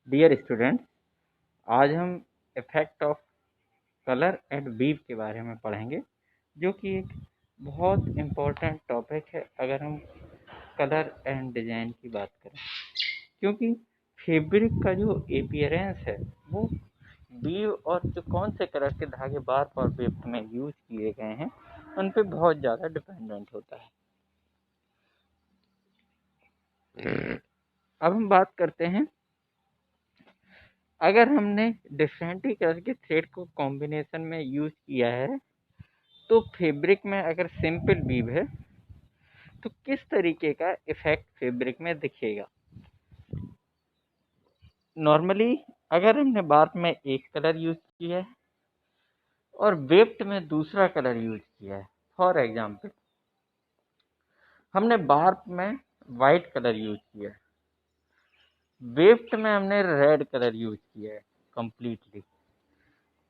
Dear students, आज हम effect of colour and weave के बारे में पढ़ेंगे, जो कि एक बहुत इम्पोर्टेंट टॉपिक है अगर हम कलर एंड डिज़ाइन की बात करें। क्योंकि फैब्रिक का जो अपीयरेंस है वो वीव और जो कौन से कलर के धागे बार बार वेफ्ट में यूज किए गए हैं उन पे बहुत ज़्यादा डिपेंडेंट होता है। अब हम बात करते हैं, अगर हमने डिफरेंट ही कलर के थ्रेड को कॉम्बिनेशन में यूज किया है तो फैब्रिक में अगर सिंपल वीव है तो किस तरीके का इफेक्ट फैब्रिक में दिखेगा। नॉर्मली अगर हमने बार्क में एक कलर यूज किया है और वेफ्ट में दूसरा कलर यूज किया है, फॉर एग्जांपल हमने बार्क में वाइट कलर यूज किया है, वेफ्ट में हमने रेड कलर यूज किया है कंप्लीटली।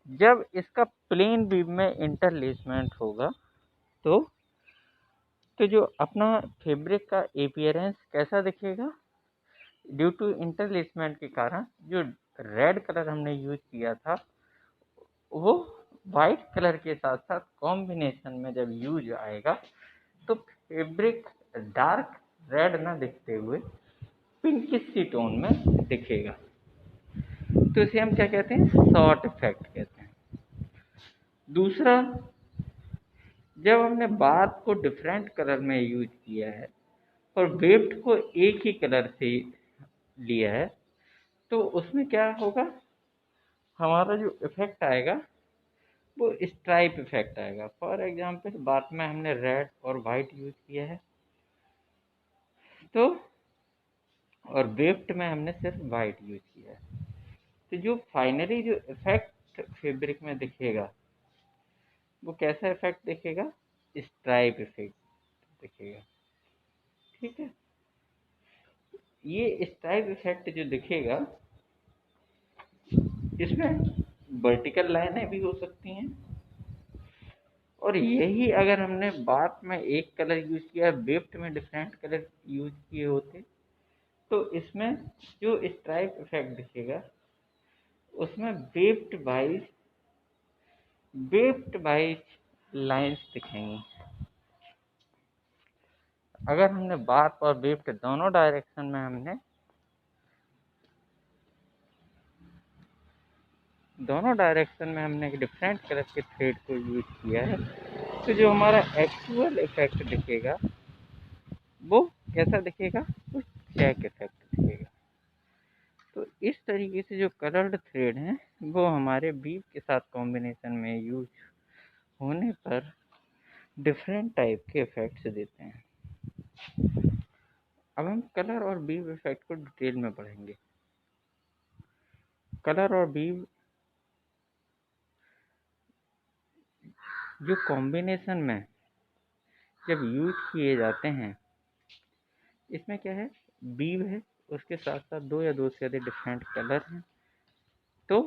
जब इसका प्लेन वीव में इंटरलेसमेंट होगा तो जो अपना फैब्रिक का अपीयरेंस कैसा दिखेगा। ड्यू टू इंटरलेसमेंट के कारण जो रेड कलर हमने यूज किया था वो वाइट कलर के साथ साथ कॉम्बिनेशन में जब यूज आएगा तो फैब्रिक डार्क रेड ना दिखते हुए पिंक सी टोन में दिखेगा। तो इसे हम क्या कहते हैं, शॉर्ट इफेक्ट कहते हैं। दूसरा, जब हमने बार को डिफरेंट कलर में यूज किया है और वेव्ड को एक ही कलर से लिया है तो उसमें क्या होगा, हमारा जो इफेक्ट आएगा वो स्ट्राइप इफेक्ट आएगा। फॉर एग्जांपल बात में हमने रेड और वाइट यूज किया है तो, और वेव्ड में हमने सिर्फ वाइट यूज किया है तो जो फाइनली जो इफेक्ट फैब्रिक में दिखेगा वो कैसा इफेक्ट दिखेगा, स्ट्राइप इफेक्ट दिखेगा। ठीक है, ये स्ट्राइप इफेक्ट जो दिखेगा इसमें वर्टिकल लाइनें भी हो सकती हैं और यही अगर हमने बात में एक कलर यूज किया, वेफ्ट में डिफरेंट कलर यूज किए होते तो इसमें जो स्ट्राइप इफेक्ट दिखेगा उसमें वेफ्ट वाइज लाइंस दिखेंगी। अगर हमने बार और वेफ्ट दोनों डायरेक्शन में हमने डिफरेंट कलर के थ्रेड को यूज किया है तो जो हमारा एक्चुअल इफेक्ट दिखेगा वो कैसा दिखेगा, वो चेक इफेक्ट दिखेगा। तो इस तरीके से जो कलर्ड थ्रेड हैं वो हमारे वीव के साथ कॉम्बिनेशन में यूज होने पर डिफरेंट टाइप के इफेक्ट्स देते हैं। अब हम कलर और वीव इफेक्ट को डिटेल में पढ़ेंगे। कलर और वीव जो कॉम्बिनेशन में जब यूज किए जाते हैं, इसमें क्या है, वीव है उसके साथ साथ दो या दो से अधिक डिफरेंट कलर हैं तो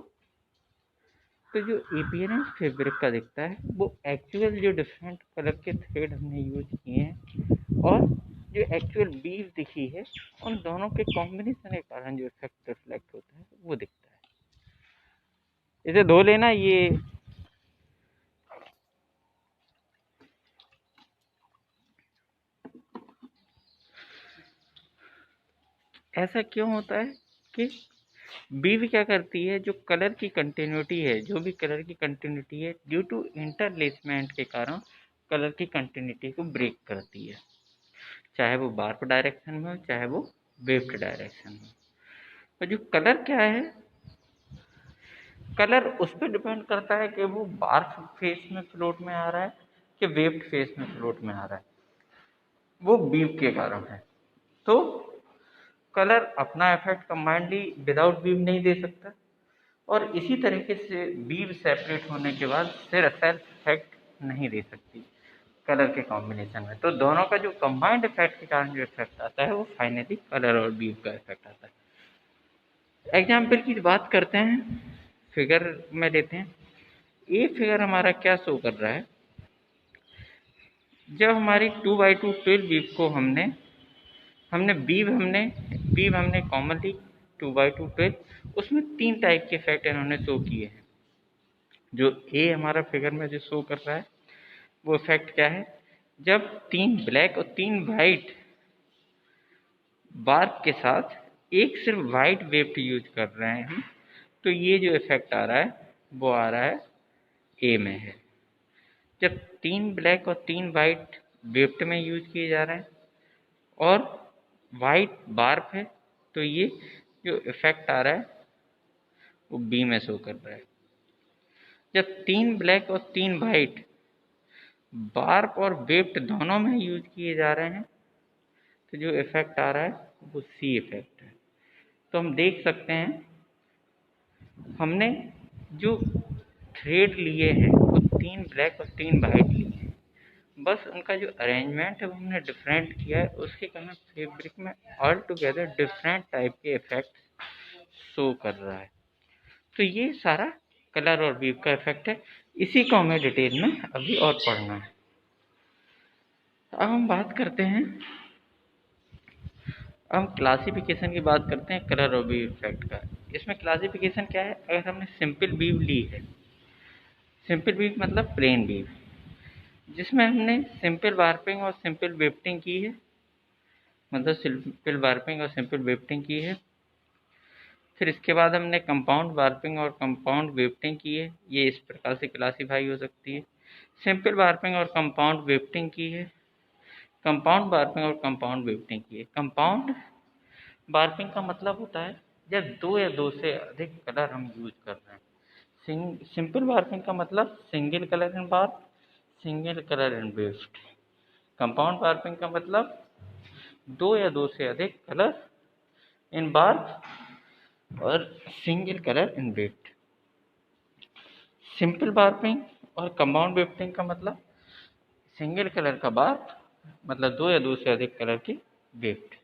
जो अपीयरेंस फैब्रिक का दिखता है वो एक्चुअल जो डिफरेंट कलर के थ्रेड हमने यूज किए हैं और जो एक्चुअल वीव दिखी है उन दोनों के कॉम्बिनेशन के कारण जो इफेक्ट रिफ्लेक्ट होता है वो दिखता है। इसे धो लेना, ये ऐसा क्यों होता है कि वीव क्या करती है, जो कलर की कंटिन्यूटी है, जो भी कलर की कंटिन्यूटी है ड्यू टू इंटरलेसमेंट के कारण कलर की कंटिन्यूटी को ब्रेक करती है, चाहे वो वार्प डायरेक्शन में हो चाहे वो वेव्ड डायरेक्शन में। और जो कलर क्या है, कलर उस पर डिपेंड करता है कि वो वार्प फेस में फ्लोट में आ रहा है कि वेव्ड फेस में फ्लोट में आ रहा है, वो वीव के कारण है। तो कलर अपना इफेक्ट कंबाइंडली विदाउट वीव नहीं दे सकता और इसी तरीके से वीव सेपरेट होने के बाद सिर्फ सेल्फ इफेक्ट नहीं दे सकती कलर के कॉम्बिनेशन में। तो दोनों का जो कंबाइंड इफेक्ट के कारण जो इफेक्ट आता है वो फाइनली कलर और वीव का इफेक्ट आता है। एग्जाम्पल की बात करते हैं, फिगर में लेते हैं। ये फिगर हमारा क्या शो कर रहा है, जब हमारी 2x2 12 वीव को हमने वीव हमने कॉमनली 2x2 12, उसमें 3 टाइप के इफेक्ट इन्होंने शो किए हैं। जो ए हमारा फिगर में जो शो कर रहा है वो इफेक्ट क्या है, जब 3 ब्लैक और 3 वाइट बार्क के साथ एक सिर्फ वाइट वेव्ड यूज कर रहे हैं हम, तो ये जो इफेक्ट आ रहा है वो आ रहा है ए में है। जब 3 ब्लैक और 3 वाइट वेव्ड में यूज किए जा रहे हैं और वाइट बार्क है, तो ये जो इफेक्ट आ रहा है वो बी में शो कर रहा है। जब 3 ब्लैक और 3 वाइट बार्क और वेव्ड दोनों में यूज किए जा रहे हैं, तो जो इफेक्ट आ रहा है वो सी इफेक्ट है। तो हम देख सकते हैं हमने जो थ्रेड लिए हैं वो 3 ब्लैक और 3 वाइट लिए हैं, बस उनका जो अरेंजमेंट है वो हमने डिफरेंट किया है, उसके कारण फैब्रिक में ऑल टुगेदर डिफरेंट टाइप के इफेक्ट शो कर रहा है। तो ये सारा कलर और वीव का इफेक्ट है। इसी को हमें डिटेल में अभी और पढ़ना है। अब हम बात करते हैं, अब हम क्लासिफिकेशन की बात करते हैं कलर और वीव इफेक्ट का। इसमें क्लासिफिकेशन क्या है, अगर हमने सिंपल वीव ली है, सिंपल वीव मतलब प्लेन वीव, जिसमें हमने सिंपल वार्पिंग और सिंपल वेफ्टिंग की है, मतलब सिंपल वार्पिंग और सिंपल वेफ्टिंग की है। फिर इसके बाद हमने कंपाउंड वार्पिंग और कंपाउंड वेफ्टिंग की है, ये इस प्रकार से क्लासीफाई हो सकती है। सिंपल वार्पिंग और कंपाउंड वेफ्टिंग की है, कंपाउंड वार्पिंग और कंपाउंड वेफ्टिंग की है। कंपाउंड वार्पिंग का मतलब होता है जब 2 या 2 से अधिक कलर हम यूज कर रहे हैं। सिंपल वार्पिंग का मतलब सिंगल कलर इन वार्प, सिंगल कलर इन वेफ्ट। कंपाउंड वार्पिंग का मतलब 2 या 2 से अधिक कलर इन वार्प और सिंगल कलर इन वेफ्ट। सिंपल वार्पिंग और कंपाउंड वेफ्टिंग का मतलब सिंगल कलर का वार्प, मतलब 2 या 2 से अधिक कलर की वेफ्ट।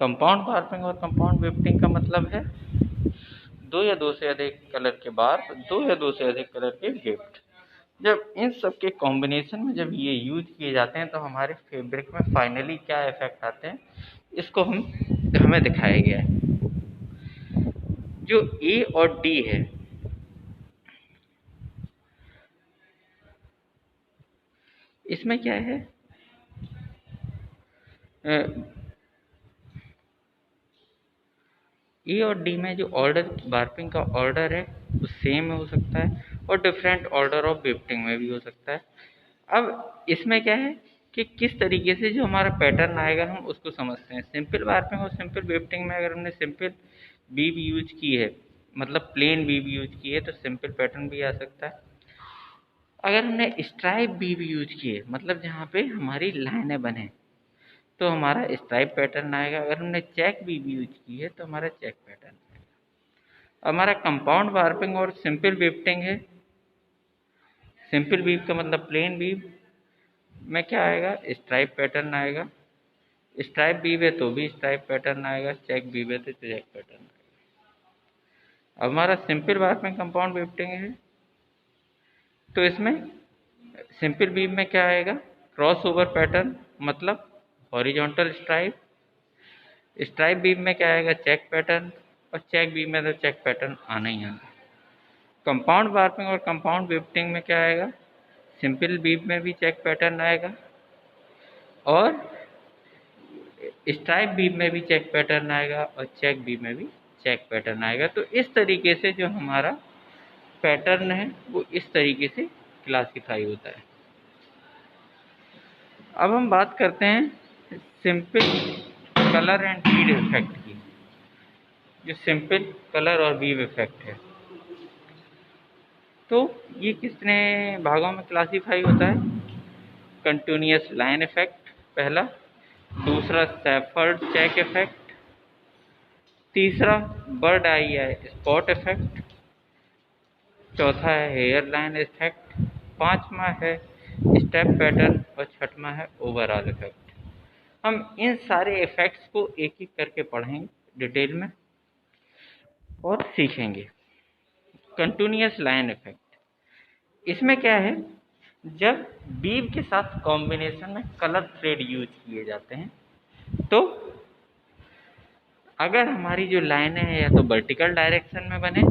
कंपाउंड वार्पिंग और कंपाउंड वेफ्टिंग का मतलब है 2 या 2 से अधिक कलर के वार्प, 2 या 2 से अधिक कलर के वेफ्ट। जब इन सब के कॉम्बिनेशन में जब ये यूज किए जाते हैं तो हमारे फैब्रिक में फाइनली क्या इफेक्ट आते हैं, इसको हमें दिखाया गया है। जो ए और डी है, इसमें क्या है, ए और डी में जो ऑर्डर वार्पिंग का ऑर्डर है वो सेम हो सकता है और डिफरेंट ऑर्डर ऑफ वेफ्टिंग में भी हो सकता है। अब इसमें क्या है कि किस तरीके से जो हमारा पैटर्न आएगा हम उसको समझते हैं। सिंपल वार्पिंग और सिंपल वेफ्टिंग में अगर हमने सिंपल वीव यूज की है, मतलब प्लेन वीव यूज की है, तो सिंपल पैटर्न भी आ सकता है। अगर हमने स्ट्राइप वीव यूज की है, मतलब जहाँ पे हमारी लाइनें बने, तो हमारा स्ट्राइप पैटर्न आएगा। अगर हमने चेक वीव यूज की है तो हमारा चेक पैटर्न आएगा। हमारा कंपाउंड वार्पिंग और सिंपल वेफ्टिंग है। सिंपल वीव का मतलब प्लेन वीव में क्या आएगा, स्ट्राइप पैटर्न आएगा। स्ट्राइप वीव है तो भी स्ट्राइप पैटर्न आएगा, चेक वीव है तो चेक पैटर्न आएगा। अब हमारा सिंपल वार्पिंग कंपाउंड वेफ्टिंग है, तो इसमें सिंपल वीव में क्या आएगा, क्रॉस ओवर पैटर्न, मतलब हॉरिजॉन्टल स्ट्राइप। स्ट्राइप वीव में क्या आएगा, चेक पैटर्न, और चेक वीव में तो चेक पैटर्न आना ही आना। कंपाउंड वार्पिंग और कंपाउंड वेफ्टिंग में क्या आएगा, सिंपल वीव में भी चेक पैटर्न आएगा और स्ट्राइप वीव में भी चेक पैटर्न आएगा और चेक वीव में भी चेक पैटर्न आएगा। तो इस तरीके से जो हमारा पैटर्न है वो इस तरीके से क्लासिफाई होता है। अब हम बात करते हैं simple colour and weave effect की। जो सिंपल कलर और वीव इफेक्ट है, तो ये कितने भागों में क्लासिफाई होता है। कंटिन्यूअस लाइन इफेक्ट पहला, दूसरा शेफर्ड चेक इफेक्ट, तीसरा बर्ड आई स्पॉट इफेक्ट, चौथा है हेयर लाइन इफेक्ट, पांचवा है स्टेप पैटर्न और छठवां है ओवरऑल इफेक्ट। हम इन सारे इफेक्ट्स को एक एक करके पढ़ेंगे डिटेल में और सीखेंगे। कंटिन्यूअस लाइन इफेक्ट, इसमें क्या है, जब वीव के साथ कॉम्बिनेशन में कलर थ्रेड यूज किए जाते हैं तो अगर हमारी जो लाइनें हैं या तो वर्टिकल डायरेक्शन में बने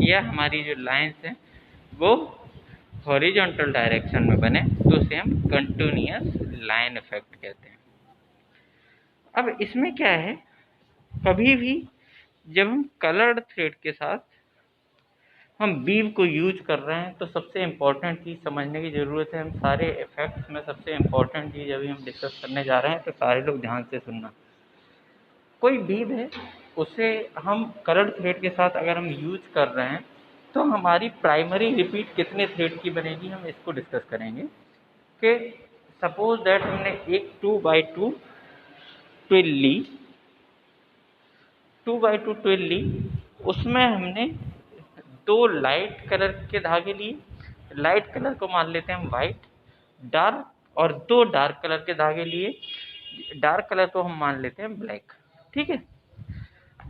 या हमारी जो लाइन्स हैं वो हॉरिजॉन्टल डायरेक्शन में बने तो उसे हम कंटिन्यूअस लाइन इफेक्ट कहते हैं। अब इसमें क्या है, कभी भी जब हम कलर्ड थ्रेड के साथ हम वीव को यूज कर रहे हैं तो सबसे इम्पोर्टेंट चीज़ समझने की ज़रूरत है। हम सारे इफेक्ट्स में सबसे इम्पोर्टेंट चीज़ अभी हम डिस्कस करने जा रहे हैं, तो सारे लोग ध्यान से सुनना। कोई वीव है उसे हम कलर्ड थ्रेड के साथ अगर हम यूज कर रहे हैं तो हमारी प्राइमरी रिपीट कितने थ्रेड की बनेगी, हम इसको डिस्कस करेंगे। कि सपोज दैट हमने एक 2x2 ट्विल ली, 2x2 ट्विल ली, उसमें हमने 2 लाइट कलर के धागे लिए। लाइट कलर को मान लेते हैं हम वाइट, डार्क, और 2 डार्क कलर के धागे लिए। डार्क कलर को हम मान लेते हैं ब्लैक। ठीक है,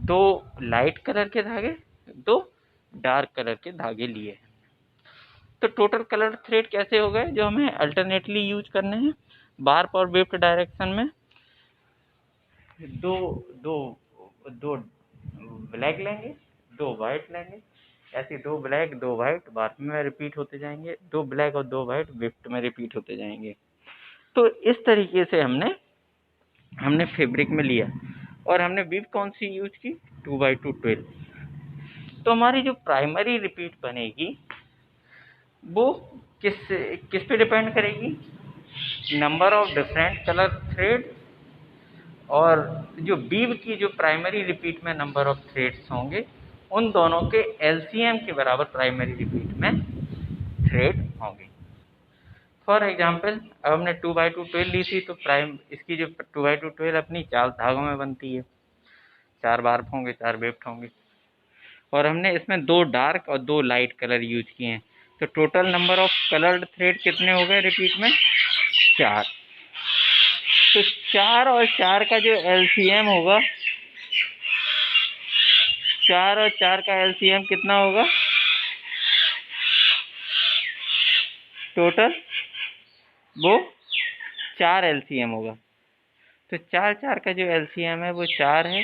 2 लाइट कलर के धागे, 2 डार्क कलर के धागे लिए। तो टोटल कलर थ्रेड कैसे हो गए जो हमें अल्टरनेटली यूज करने हैं बार्प और वेव्ड डायरेक्शन में। दो ब्लैक लेंगे, 2 वाइट लेंगे, ऐसे 2 ब्लैक 2 वाइट बार्प में रिपीट होते जाएंगे, 2 ब्लैक और 2 वाइट वेव्ड में रिपीट होते जाएंगे। तो इस तरीके से हमने फैब्रिक में लिया और हमने वीव कौन सी यूज की, 2x2 ट्विल। तो हमारी जो प्राइमरी रिपीट बनेगी वो किस पे डिपेंड करेगी, number of different colour thread, और जो वीव की जो प्राइमरी रिपीट में नंबर ऑफ थ्रेड्स होंगे उन दोनों के एलसीएम के बराबर प्राइमरी रिपीट में थ्रेड होंगे। फॉर एग्जाम्पल, अब हमने 2x2 ट्वेल ली थी तो इसकी जो 2x2 ट्वेल अपनी 4 धागों में बनती है, 4 बार्प होंगे, 4 वेव्ड होंगे, और हमने इसमें 2 डार्क और 2 लाइट कलर यूज किए हैं। तो total number of coloured thread कितने हो गए रिपीट में, 4। तो 4 और 4 का जो एलसीएम होगा, 4 और 4 का एलसीएम कितना होगा, टोटल वो 4 एलसीएम होगा। तो 4 का जो एलसीएम है वो 4 है।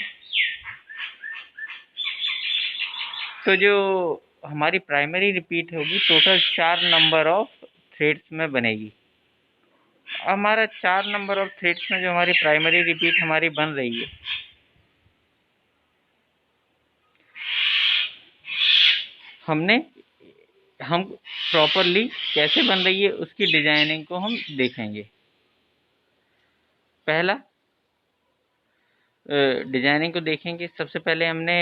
तो जो हमारी प्राइमरी रिपीट होगी टोटल 4 नंबर ऑफ थ्रेड्स में बनेगी। हमारा 4 नंबर ऑफ थ्रेड्स में जो हमारी प्राइमरी रिपीट हमारी बन रही है, हम प्रॉपरली कैसे बन रही है उसकी डिजाइनिंग को हम देखेंगे। पहला डिजाइनिंग को देखेंगे। सबसे पहले हमने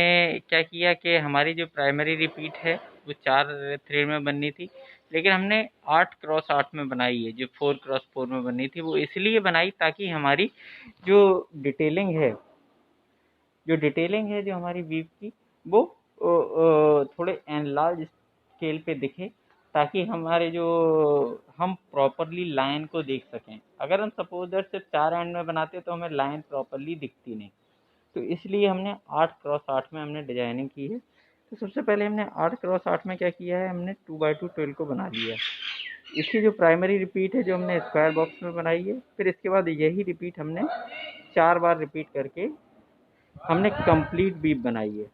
क्या किया कि हमारी जो प्राइमरी रिपीट है वो 4 थ्रेड में बननी थी, लेकिन हमने 8x8 में बनाई है। जो 4x4 में बननी थी वो इसलिए बनाई ताकि हमारी जो डिटेलिंग है जो हमारी वीव की वो थोड़े एनलार्ज स्केल पे दिखे, ताकि हम प्रॉपरली लाइन को देख सकें। अगर हम सपोज दैट सिर्फ 4 एंड में बनाते तो हमें लाइन प्रॉपरली दिखती नहीं, तो इसलिए हमने 8x8 में हमने डिजाइनिंग की है। तो सबसे पहले हमने 8x8 में क्या किया है, हमने 2x2 ट्वेल को बना लिया। इसकी जो प्राइमरी रिपीट है जो हमने स्क्वायर बॉक्स में बनाई है, फिर इसके बाद यही रिपीट हमने 4 बार रिपीट करके हमने कंप्लीट वीव बनाई है,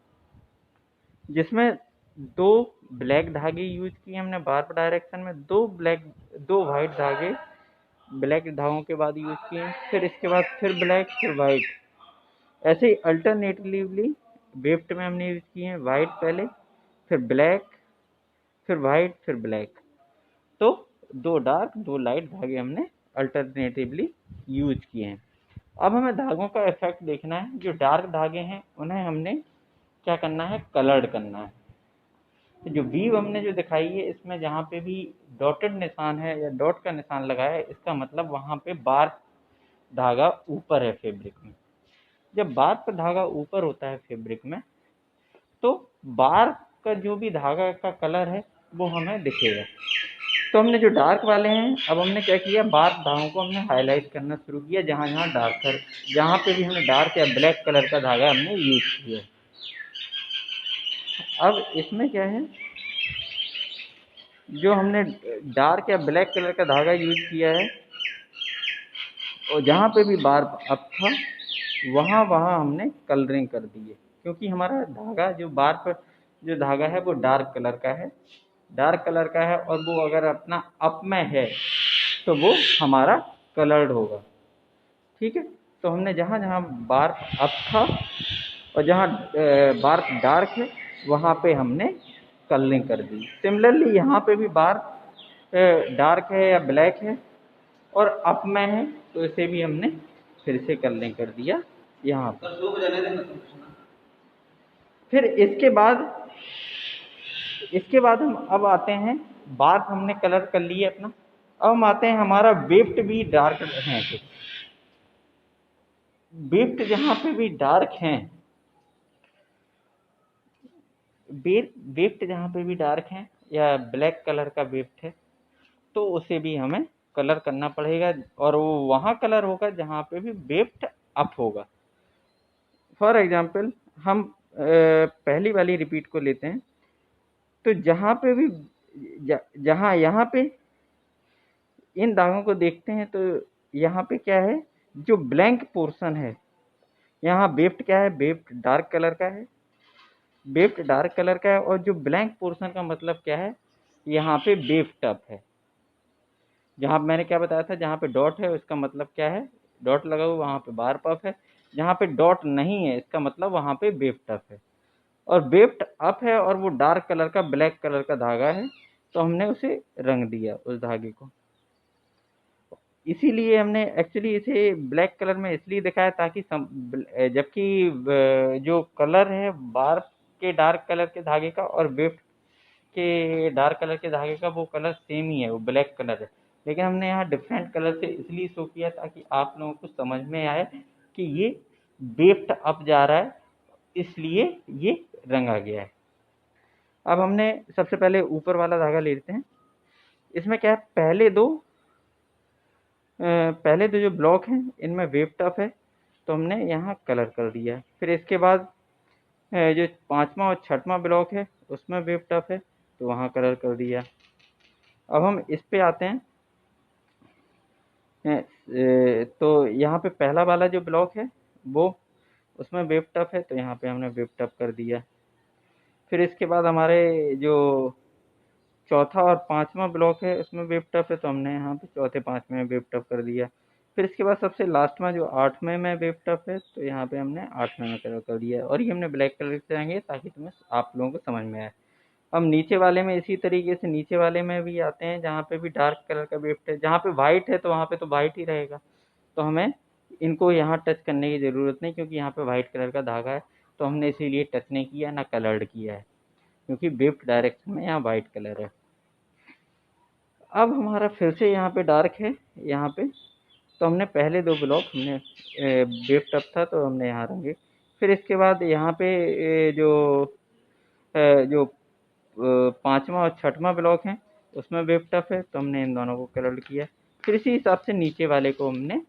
जिसमें 2 ब्लैक धागे यूज किए हमने बार्प डायरेक्शन में, 2 वाइट धागे ब्लैक धागों के बाद यूज किए, फिर इसके बाद फिर ब्लैक फिर वाइट, ऐसे ही अल्टरनेटिवली वेव्ड में हमने यूज किए हैं। वाइट पहले, फिर ब्लैक, फिर वाइट, फिर ब्लैक। तो 2 डार्क 2 लाइट धागे हमने अल्टरनेटिवली यूज किए हैं। अब हमें धागों का इफेक्ट देखना है। जो डार्क धागे हैं उन्हें हमने क्या करना है, कलर्ड करना है। तो जो वीव हमने जो दिखाई है इसमें जहाँ पे भी डॉटेड निशान है या डॉट का निशान लगाया है, इसका मतलब वहाँ पे बार्प धागा ऊपर है फैब्रिक में। जब बार्प का धागा ऊपर होता है फैब्रिक में तो बार्प का जो भी धागा का कलर है वो हमें दिखेगा। तो हमने जो डार्क वाले हैं, अब हमने क्या किया, बार्प धागों को हमने हाईलाइट करना शुरू किया। जहाँ पे भी हमने डार्क या ब्लैक कलर का धागा हमने यूज किया। अब इसमें क्या है, जो हमने डार्क या ब्लैक कलर का धागा यूज किया है और जहाँ पे भी बार्प अप था वहाँ वहाँ हमने कलरिंग कर दी है, क्योंकि हमारा धागा जो बार पर जो धागा है वो डार्क कलर का है, डार्क कलर का है, और वो अगर अपना अप में है तो वो हमारा कलर्ड होगा। ठीक है, तो हमने जहाँ जहाँ बार अप था और जहाँ बार डार्क है वहाँ पे हमने कलरिंग कर दी। सिमिलरली यहाँ पे भी बार डार्क है या ब्लैक है और अप में है, तो इसे भी हमने फिर से कलरिंग कर दिया यहाँ पर। फिर इसके बाद हम अब आते हैं, बार हमने कलर कर लिए अपना, अब हम आते हैं हमारा वेफ्ट भी डार्क है। तो वेफ्ट जहाँ पे भी डार्क हैं, वेफ्ट जहाँ पे भी डार्क है या ब्लैक कलर का वेफ्ट है, तो उसे भी हमें कलर करना पड़ेगा, और वो वहाँ कलर होगा जहाँ पे भी वेफ्ट अप होगा। फॉर एग्जाम्पल हम पहली वाली रिपीट को लेते हैं, तो जहाँ पे भी जहाँ यहाँ पे इन दागों को देखते हैं, तो यहाँ पे क्या है, जो ब्लैंक पोर्शन है, यहाँ वेफ्ट क्या है, वेफ्ट डार्क कलर का है, वेफ्ट डार्क कलर का है, और जो ब्लैंक पोर्शन का मतलब क्या है, यहाँ पे वेफ्ट अप है। जहाँ मैंने क्या बताया था, जहाँ पे डॉट है उसका मतलब क्या है, डॉट लगा हुआ वहाँ पे बार पफ है, जहाँ पे डॉट नहीं है इसका मतलब वहाँ पे वेफ्ट अप है, और वेफ्ट अप है और वो डार्क कलर का ब्लैक कलर का धागा है, तो हमने उसे रंग दिया उस धागे को। इसीलिए हमने एक्चुअली इसे ब्लैक कलर में इसलिए दिखाया ताकि जबकि जो कलर है बार के डार्क कलर के धागे का और वेफ्ट के डार्क कलर के धागे का वो कलर सेम ही है, वो ब्लैक कलर है, लेकिन हमने यहाँ डिफरेंट कलर से इसलिए शो किया ताकि आप लोगों को समझ में आए कि ये वेफ्ट अप जा रहा है, इसलिए ये रंगा गया है। अब हमने सबसे पहले ऊपर वाला धागा ले लेते हैं। इसमें क्या है, पहले दो जो ब्लॉक हैं इनमें वेफ्ट अप है, तो हमने यहाँ कलर कर दिया है। फिर इसके बाद जो पांचवा और छठवां ब्लॉक है उसमें वेफ्ट अप है, तो वहाँ कलर कर दिया। अब हम इस पे आते हैं, तो यहाँ पे पहला वाला जो ब्लॉक है वो उसमें वेफ्ट अप है, तो यहाँ पे हमने वेफ्ट अप कर दिया। फिर इसके बाद हमारे जो चौथा और पांचवा ब्लॉक है उसमें वेफ्ट अप है, तो हमने यहाँ पे चौथे पांचवें में वेफ्ट अप कर दिया। फिर इसके बाद सबसे लास्ट में जो आठवें में वेफ्ट अप है, तो यहाँ पे हमने आठवें में कलर कर दिया, और ये हमने ब्लैक कलर से आएंगे ताकि तुम्हें आप लोगों को समझ में आए। हम नीचे वाले में इसी तरीके से नीचे वाले में भी आते हैं, जहाँ पे भी डार्क कलर का वेफ्ट है, जहाँ पे वाइट है तो वहाँ पे तो वाइट ही रहेगा, तो हमें इनको यहाँ टच करने की ज़रूरत नहीं, क्योंकि यहाँ पे वाइट कलर का धागा है, तो हमने इसीलिए टच नहीं किया, ना कलर्ड किया है, क्योंकि वेफ्ट डायरेक्शन में यहाँ वाइट कलर है। अब हमारा फिर से यहाँ पे डार्क है यहाँ पे, तो हमने पहले दो ब्लॉक हमने वेफ्ट अप था तो हमने यहाँ रंगे। फिर इसके बाद यहाँ पे जो पांचवा और छठवां ब्लॉक है उसमें वेफ्ट अप है, तो हमने इन दोनों को कलर किया। फिर इसी हिसाब से नीचे वाले को हमने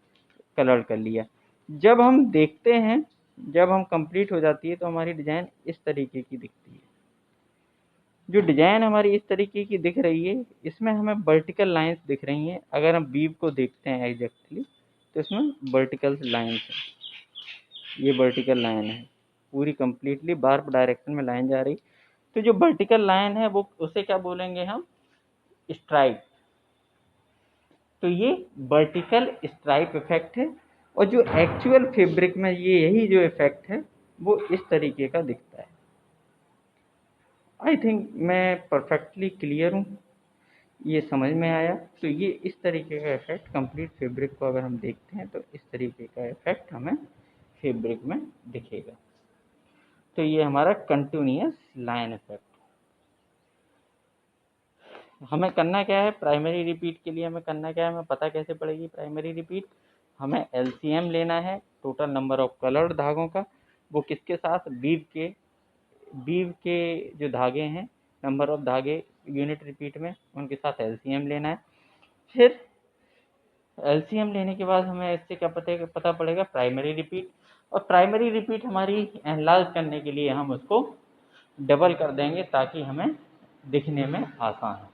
कलर कर लिया। जब हम देखते हैं, जब हम कंप्लीट हो जाती है तो हमारी डिज़ाइन इस तरीके की दिखती है। जो डिज़ाइन हमारी इस तरीके की दिख रही है, इसमें हमें वर्टिकल लाइंस दिख रही हैं। अगर हम वीव को देखते हैं एग्जैक्टली, तो इसमें वर्टिकल लाइंस है, ये वर्टिकल लाइन है पूरी कंप्लीटली बार डायरेक्शन में लाइन जा रही। तो जो वर्टिकल लाइन है वो उसे क्या बोलेंगे हम, स्ट्राइप। तो ये वर्टिकल स्ट्राइप इफेक्ट है, और जो एक्चुअल फैब्रिक में ये यही जो इफेक्ट है वो इस तरीके का दिखता है। आई थिंक मैं परफेक्टली क्लियर हूँ, ये समझ में आया। तो ये इस तरीके का इफेक्ट कंप्लीट फैब्रिक को अगर हम देखते हैं तो इस तरीके का इफेक्ट हमें फैब्रिक में दिखेगा। तो ये हमारा कंटिन्यूअस लाइन इफेक्ट। हमें करना क्या है, प्राइमरी रिपीट के लिए हमें करना क्या है, हमें पता कैसे पड़ेगी प्राइमरी रिपीट। हमें एलसीएम लेना है टोटल नंबर ऑफ कलर्ड धागों का, वो किसके साथ, वीव के जो धागे हैं, नंबर ऑफ धागे यूनिट रिपीट में, उनके साथ एलसीएम लेना है। फिर एलसीएम लेने के बाद हमें इससे क्या पता पड़ेगा, प्राइमरी रिपीट। और प्राइमरी रिपीट हमारी एनालाइज करने के लिए हम उसको डबल कर देंगे ताकि हमें दिखने में आसान हो।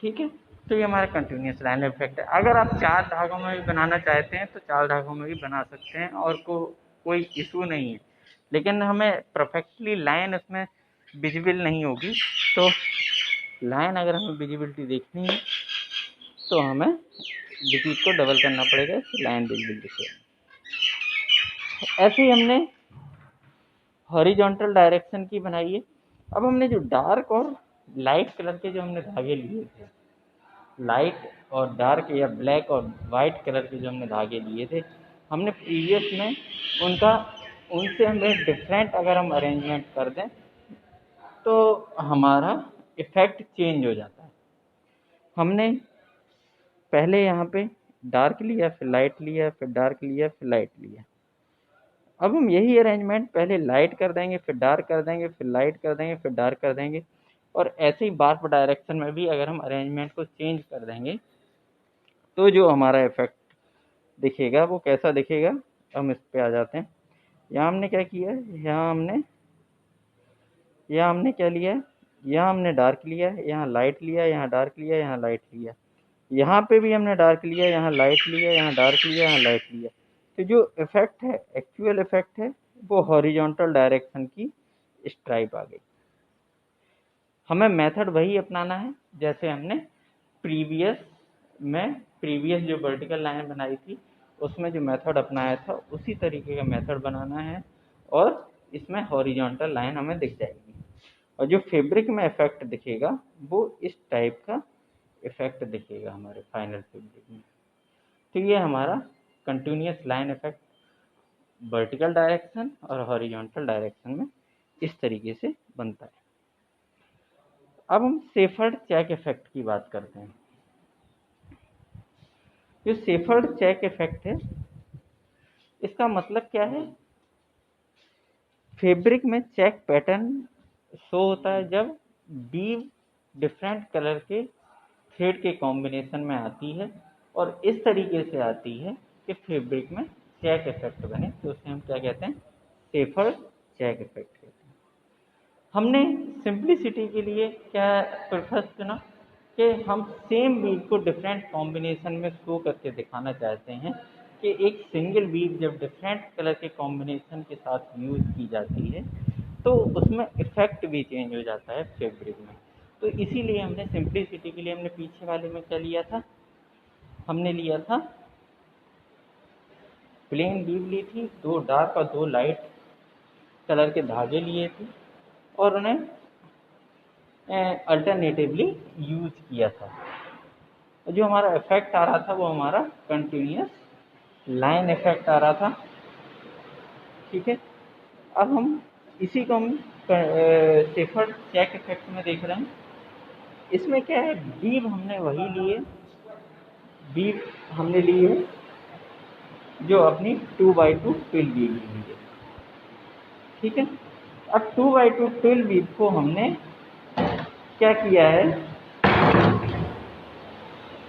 ठीक है, तो ये हमारा कंटिन्यूस लाइन इफेक्ट है। अगर आप 4 धागों में भी बनाना चाहते हैं तो 4 धागों में भी बना सकते हैं और कोई इशू नहीं है, लेकिन हमें परफेक्टली लाइन उसमें विजिबल नहीं होगी। तो लाइन अगर हमें विजिबिलिटी देखनी है तो हमें रिपीट को डबल करना पड़ेगा, तो लाइन विजिबल दिखेगा। ऐसे ही हमने हॉरिजॉन्टल डायरेक्शन की बनाई है। अब हमने जो डार्क और लाइट कलर के जो हमने धागे लिए थे, लाइट और डार्क या ब्लैक और वाइट कलर के जो हमने धागे लिए थे, हमने प्रीवियस में उनसे हमें डिफरेंट अगर हम अरेंजमेंट कर दें तो हमारा इफेक्ट चेंज हो जाता है। हमने पहले यहाँ पे डार्क लिया, फिर लाइट लिया, फिर डार्क लिया, फिर लाइट लिया। अब हम यही अरेंजमेंट पहले लाइट कर देंगे, फिर डार्क कर देंगे, फिर लाइट कर देंगे, फिर डार्क कर देंगे। और ऐसे ही वार्प डायरेक्शन में भी अगर हम अरेंजमेंट को चेंज कर देंगे तो जो हमारा इफेक्ट दिखेगा वो कैसा दिखेगा। हम इस पे आ जाते हैं। यहाँ हमने क्या किया है, यहाँ हमने क्या लिया है, यहाँ हमने डार्क लिया है, यहाँ लाइट लिया, यहाँ डार्क लिया, यहाँ लाइट लिया। यहाँ पे भी हमने डार्क लिया, यहाँ लाइट लिया, यहाँ डार्क लिया, यहाँ लाइट लिया। तो जो इफेक्ट है, एक्चुअल इफेक्ट है, वो हॉरिजॉन्टल डायरेक्शन की स्ट्राइप आ गई। हमें मेथड वही अपनाना है जैसे हमने प्रीवियस जो वर्टिकल लाइन बनाई थी उसमें जो मेथड अपनाया था उसी तरीके का मेथड बनाना है, और इसमें हॉरिजॉन्टल लाइन हमें दिख जाएगी। और जो फैब्रिक में इफेक्ट दिखेगा वो इस टाइप का इफेक्ट दिखेगा हमारे फाइनल फैब्रिक में। तो ये हमारा continuous line effect vertical direction और हॉरिजॉन्टल डायरेक्शन में इस तरीके से बनता है। अब हम शेफर्ड चेक इफेक्ट की बात करते हैं। जो शेफर्ड चेक इफेक्ट है, इसका मतलब क्या है, फैब्रिक में चेक पैटर्न शो होता है जब बीव डिफरेंट कलर के थ्रेड के कॉम्बिनेशन में आती है और इस तरीके से आती है कि फैब्रिक में चेक इफेक्ट बने, तो उसे हम क्या कहते हैं, शेफर्ड चेक इफेक्ट कहते हैं। हमने सिंप्लिसिटी के लिए क्या प्रेफरेंस चुना कि हम सेम वीव को डिफरेंट कॉम्बिनेशन में शो करके दिखाना चाहते हैं कि एक सिंगल वीव जब डिफरेंट कलर के कॉम्बिनेशन के साथ यूज़ की जाती है तो उसमें इफेक्ट भी चेंज हो जाता है फैब्रिक में। तो इसीलिए हमने सिंप्लिसिटी के लिए हमने पीछे वाले में क्या लिया था, हमने लिया था प्लेन वीव ली थी, 2 डार्क और 2 लाइट कलर के धागे लिए थे और उन्हें अल्टरनेटिवली यूज किया था। जो हमारा इफेक्ट आ रहा था वो हमारा कंटिन्यूस लाइन इफेक्ट आ रहा था। ठीक है, अब हम इसी को हम शेफर्ड चेक इफेक्ट में देख रहे हैं। इसमें क्या है, बीव हमने वही लिए, बीव हमने ली है जो अपनी 2x2 ट्विल बीव ली है। ठीक है, अब 2x2 ट्विल बीव को हमने क्या किया है,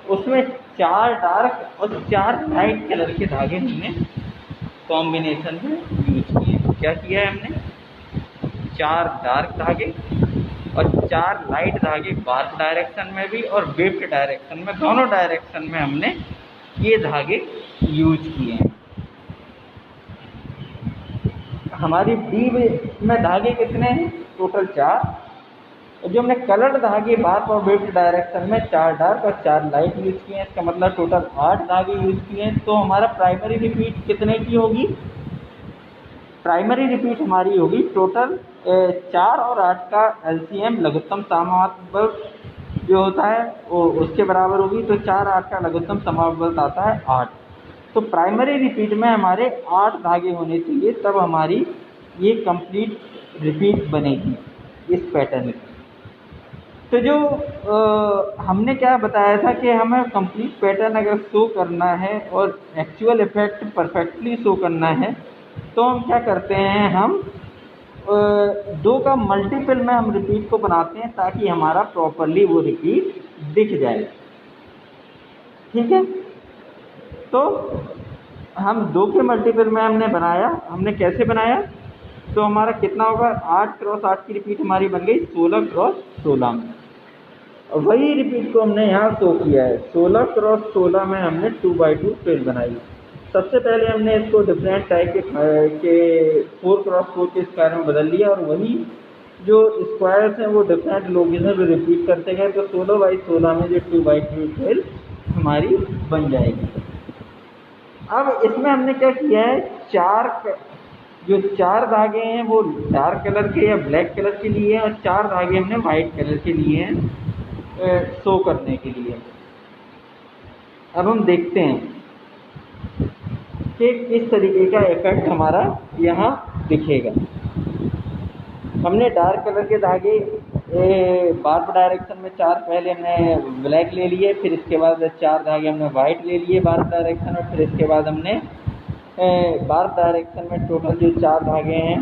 उसमें 4 डार्क और 4 लाइट कलर के धागे हमने कॉम्बिनेशन में यूज किए। क्या किया है हमने, 4 डार्क धागे और 4 लाइट धागे वार्प डायरेक्शन में भी और वेव्ड डायरेक्शन में, दोनों डायरेक्शन में हमने ये धागे यूज किए हैं। हमारी बीव में धागे कितने हैं, टोटल 4। जो हमने कलर्ड धागे वार्प और वेव्ड डायरेक्शन में 4 डार्क और 4 लाइट यूज किए हैं, इसका मतलब टोटल 8 धागे यूज किए हैं। तो हमारा प्राइमरी रिपीट कितने की होगी, प्राइमरी रिपीट हमारी होगी टोटल 4 और 8 का एलसीएम लघुत्तम समापवर्त बल जो होता है वो उसके बराबर होगी। तो 4 8 का लघुत्तम समापवर्त आता है 8। तो प्राइमरी रिपीट में हमारे 8 धागे होने चाहिए, तब हमारी ये कंप्लीट रिपीट बनेगी इस पैटर्न की। तो जो हमने क्या बताया था कि हमें कंप्लीट पैटर्न अगर शो करना है और एक्चुअल इफेक्ट परफेक्टली शो करना है तो हम क्या करते हैं, हम 2 का मल्टीपल में हम रिपीट को बनाते हैं ताकि हमारा प्रॉपरली वो रिपीट दिख जाए। ठीक है, तो हम 2 के मल्टीपल में हमने बनाया। हमने कैसे बनाया, तो हमारा कितना होगा, 8 × 8 की रिपीट हमारी बन गई 16 × 16 में। वही रिपीट को हमने यहाँ शो किया है। 16 क्रॉस 16 में हमने 2x2 प्लेन बनाई। सबसे पहले हमने इसको डिफरेंट टाइप के 4 क्रॉस 4 के स्क्वायर में बदल लिया और वही जो स्क्वायर्स हैं वो डिफरेंट लोकेशन पे रिपीट करते गए, तो 16x16 में जो 2x2 स्क्वायर हमारी बन जाएगी। अब इसमें हमने क्या किया है, जो चार धागे हैं वो डार्क कलर के या ब्लैक कलर के लिए हैं और 4 धागे हमने वाइट कलर के लिए हैं शो करने के लिए। अब हम देखते हैं कि किस तरीके का इफेक्ट हमारा यहाँ दिखेगा। हमने डार्क कलर के धागे बार्ब डायरेक्शन में 4 पहले हमने ब्लैक ले लिए, फिर इसके बाद 4 धागे हमने वाइट ले लिए बार्ब डायरेक्शन में, फिर इसके बाद हमने बार्ब डायरेक्शन में टोटल जो 4 धागे हैं,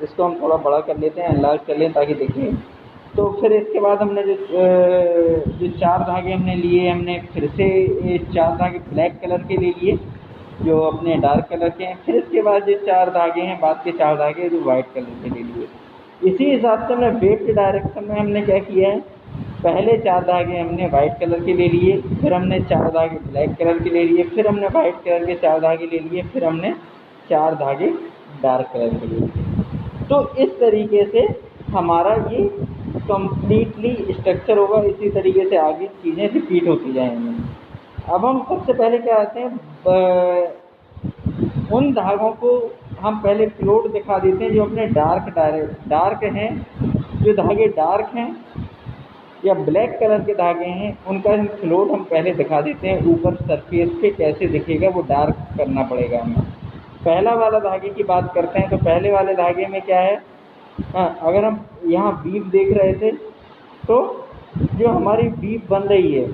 इसको हम थोड़ा बड़ा कर लेते हैं, एनलार्ज कर लें ताकि दिखे। तो फिर इसके बाद हमने जो 4 धागे हमने लिए, हमने फिर से 4 धागे ब्लैक कलर के ले लिए जो अपने डार्क कलर के हैं, फिर इसके बाद जो 4 धागे हैं बाद के 4 धागे जो वाइट कलर के ले लिए। इसी हिसाब से हमने वेव के डायरेक्शन में हमने क्या किया है, पहले 4 धागे हमने वाइट कलर के ले लिए, फिर हमने 4 धागे ब्लैक कलर के ले लिए, फिर हमने वाइट कलर के 4 धागे ले लिए, फिर हमने 4 धागे डार्क कलर के ले लिए। तो इस तरीके से हमारा ये कंप्लीटली स्ट्रक्चर होगा। इसी तरीके से आगे चीज़ें रिपीट होती जाएंगी। अब हम सबसे पहले क्या आते हैं, उन धागों को हम पहले फ्लोट दिखा देते हैं जो अपने डार्क हैं। जो धागे डार्क हैं या ब्लैक कलर के धागे हैं उनका हम फ्लोट हम पहले दिखा देते हैं। ऊपर सरफेस पे कैसे दिखेगा वो डार्क करना पड़ेगा हमें। पहला वाला धागे की बात करते हैं तो पहले वाले धागे में क्या है, अगर हम यहाँ बीप देख रहे थे तो जो हमारी बीप बन रही है,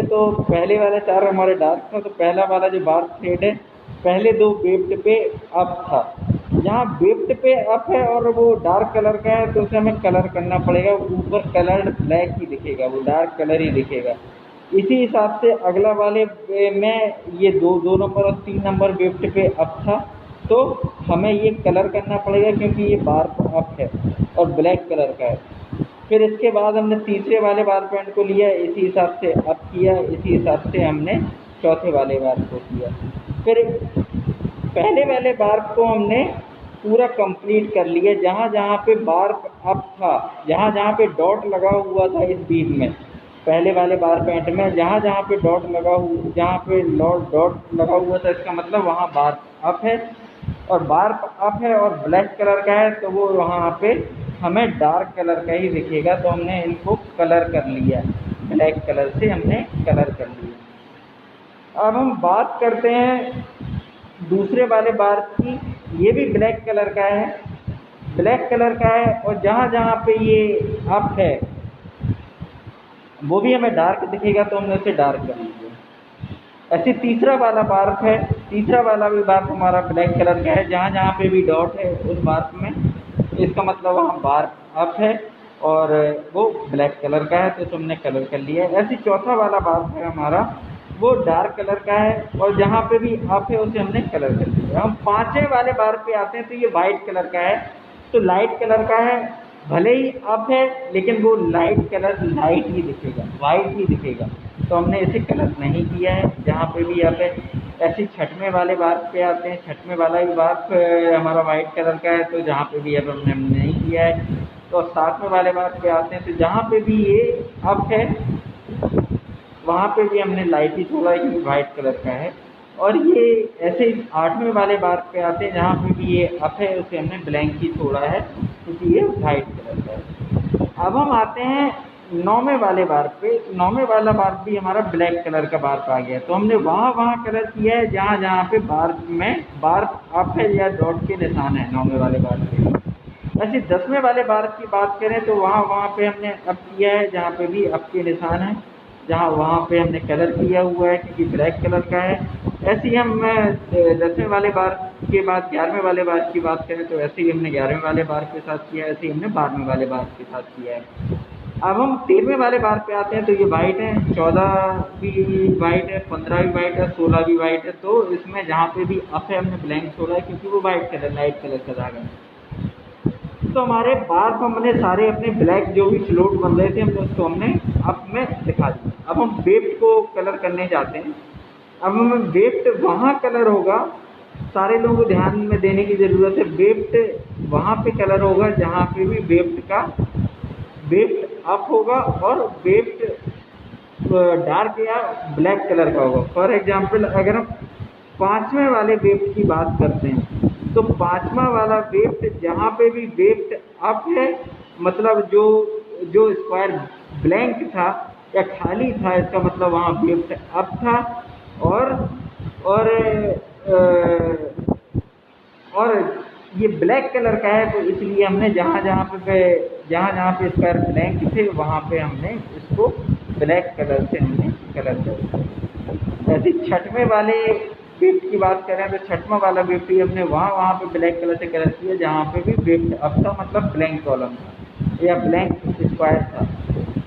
तो पहले वाले 4 हमारे डार्क था, तो पहला वाला जो बार थ्रेड है पहले 2 वेफ्ट पे अप था। यहाँ वेफ्ट पे अप है और वो डार्क कलर का है तो उसे हमें कलर करना पड़ेगा। ऊपर कलर्ड ब्लैक ही दिखेगा, वो डार्क कलर ही दिखेगा। इसी हिसाब से अगला वाले में ये 2 नंबर और 3 नंबर वेफ्ट पे अप था तो हमें ये कलर करना पड़ेगा क्योंकि ये बार अप है और ब्लैक कलर का है। फिर इसके बाद हमने तीसरे वाले बार पॉइंट को लिया, इसी हिसाब से अप किया, इसी हिसाब से हमने चौथे वाले बार को किया। फिर पहले वाले बार को हमने पूरा कंप्लीट कर लिया। जहाँ जहाँ पे बार अप था, जहाँ जहाँ पे डॉट लगा हुआ था इस बीच में, पहले वाले बार पॉइंट में जहाँ जहाँ पे डॉट लगा हुआ था इसका मतलब वहाँ बार अप है। और बार अप है और ब्लैक कलर का है तो वो वहाँ पे हमें डार्क कलर का ही दिखेगा। तो हमने इनको कलर कर लिया, ब्लैक कलर से हमने कलर कर लिया। अब हम बात करते हैं दूसरे वाले बार की। ये भी ब्लैक कलर का है, और जहाँ जहाँ पे ये अप है वो भी हमें डार्क दिखेगा तो हमने उसे डार्क कर लिया। ऐसे तीसरा वाला बार्क है, तीसरा वाला भी बार्क हमारा ब्लैक कलर का है। जहाँ जहाँ पे भी डॉट है उस बार्क में इसका मतलब वहाँ बार्क अप है और वो ब्लैक कलर का है तो हमने कलर कर लिया है। ऐसे चौथा वाला बार्क है हमारा, वो डार्क कलर का है और जहाँ पे भी अप है उसे हमने कलर कर दिया। हम पाँचवें वाले बार्क पे आते हैं तो ये वाइट कलर का है, तो लाइट कलर का है। भले ही अप है लेकिन वो लाइट ही दिखेगा, वाइट ही दिखेगा, तो हमने इसे कलर नहीं किया है जहाँ पे भी अप है। ऐसे छठवें वाले बार्क पे आते हैं, छठवें वाला भी बार्क हमारा वाइट कलर का है तो जहाँ पे भी अप हमने नहीं किया है। तो सातवें वाले बार्क पे आते हैं तो जहाँ पे भी ये अप है वहाँ पे भी हमने लाइट ही छोड़ा है कि वाइट कलर का है। और ये ऐसे आठवें वाले बार्क पे आते हैं जहाँ पे भी ये अप है उसे हमने ब्लैंक ही छोड़ा है क्योंकि ये वाइट कलर का है। अब हम आते हैं नौवें वाले बार्क पे। नौवें वाला बार्क भी हमारा ब्लैक कलर का बार्क आ गया, तो हमने वहाँ कलर किया है जहाँ जहाँ पे बार्क में बार्क अप है या डॉट के निशान है नौवें वाले बार्क पे। ऐसे 10वें वाले बार्क की बात करें तो वहाँ पे हमने अप किया है जहाँ पे भी अप के निशान है, जहाँ वहाँ पे हमने कलर किया हुआ है क्योंकि ब्लैक कलर का है। ऐसे ही हम 10वें वाले बार के बाद 11वें वाले बार की बात करें तो ऐसे ही हमने 11वें वाले बार के साथ किया है, ऐसे ही हमने 12वें वाले बार के साथ किया है। अब हम 13वें वाले बार पे आते हैं तो ये वाइट है, 14 भी वाइट है, 15 भी वाइट है, 16 भी वाइट है। तो इसमें जहाँ पे भी अप है हमने ब्लैंक छोड़ा है क्योंकि वो वाइट कलर लाइट कलर का धागा है। तो हमारे बार को हमने सारे अपने ब्लैक जो भी स्लॉट बन रहे थे हमने उसको हमने अब में दिखा दिया। अब हम वेफ्ट को कलर करने जाते हैं। अब हमें वेफ्ट वहाँ कलर होगा, सारे लोगों को ध्यान में देने की ज़रूरत है, वेफ्ट वहाँ पे कलर होगा जहाँ पे भी वेफ्ट अप होगा और वेफ्ट डार्क या ब्लैक कलर का होगा। फॉर एग्जांपल अगर हम पाँचवें वाले वेफ्ट की बात करते हैं तो पाँचवा वाला वेफ्ट जहाँ पे भी वेफ्ट अप है, मतलब जो जो स्क्वायर ब्लैंक था या खाली था, इसका मतलब वहाँ वेफ्ट अप था। और और और ये ब्लैक कलर का है, तो इसलिए हमने जहाँ जहाँ पे स्क्वायर ब्लैंक थे वहाँ पे हमने इसको ब्लैक कलर से हमने कलर कर दिया। ऐसे छठवें वाले वेफ्ट की बात करें तो छठवां वाला वेफ्ट भी हमने वहाँ पे ब्लैक कलर से कलर किया जहाँ पे भी वेफ्ट अप था, मतलब ब्लैंक कॉलम था या ब्लैंक स्क्वायर था,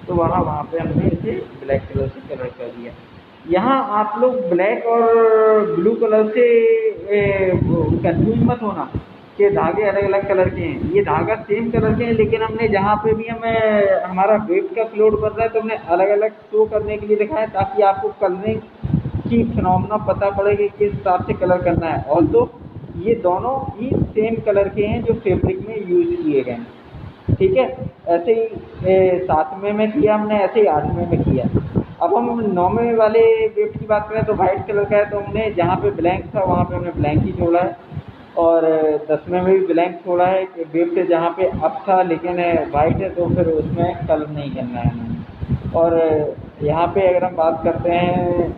तो वहाँ पे हमने इसे ब्लैक कलर से कलर कर दिया। यहाँ आप लोग ब्लैक और ब्लू कलर से कंफ्यूज मत होना कि धागे अलग अलग कलर के हैं। ये धागा सेम कलर के हैं, लेकिन हमने जहाँ पे भी हमें हमारा वेफ्ट का फ्लोट बन रहा है तो हमने अलग अलग शो करने के लिए दिखाया ताकि आपको कलरिंग की फिनोमेना पता पड़े कि किस हिसाब से कलर करना है। और तो ये दोनों ही सेम कलर के हैं जो फैब्रिक में यूज किए गए हैं, ठीक है। ऐसे ही सातवें में किया हमने, ऐसे ही आठवें में किया। अब हम नौवें वाले वेफ्ट की बात करें तो वाइट कलर का है, तो हमने जहाँ पे ब्लैंक था वहाँ पे हमने ब्लैंक ही छोड़ा है। और 10वें में भी ब्लैंक छोड़ा है, वेफ्ट जहाँ पे अप था लेकिन वाइट है तो फिर उसमें कलर नहीं करना है हमें। और यहाँ पे अगर हम बात करते हैं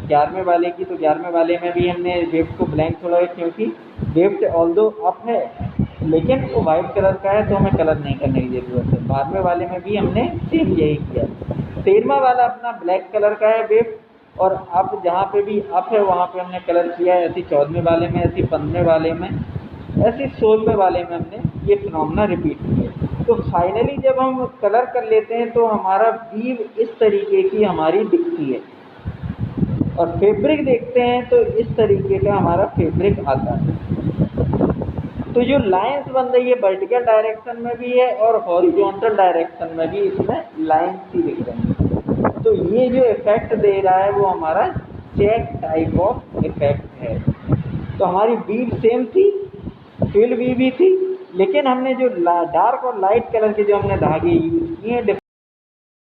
11वें वाले की, तो 11वें वाले में भी हमने वेफ्ट को ब्लैंक छोड़ा है क्योंकि वेफ्ट ऑल्दो अप है लेकिन वो वाइट कलर का है तो हमें कलर नहीं करने की ज़रूरत है। 12वें वाले में भी हमने सेम यही किया। 13वां वाला अपना ब्लैक कलर का है वेफ्ट, और अब जहाँ पे भी अप है वहाँ पे हमने कलर किया है। ऐसे 14वें वाले में, ऐसे 15वें वाले में, ऐसे 16वें वाले में हमने ये फिनोमेना रिपीट किया। तो फाइनली जब हम कलर कर लेते हैं तो हमारा वीव इस तरीके की हमारी दिखती है, और फैब्रिक देखते हैं तो इस तरीके का हमारा फैब्रिक आता है। तो जो लाइंस बन रही है वर्टिकल डायरेक्शन में भी है और हॉरिजॉन्टल डायरेक्शन में भी इसमें लाइंस ही दिख रही हैं। तो ये जो इफेक्ट दे रहा है वो हमारा चेक टाइप ऑफ इफेक्ट है। तो हमारी वीव सेम थी, फिल वीव भी थी, लेकिन हमने जो डार्क और लाइट कलर के जो हमने धागे यूज किए हैं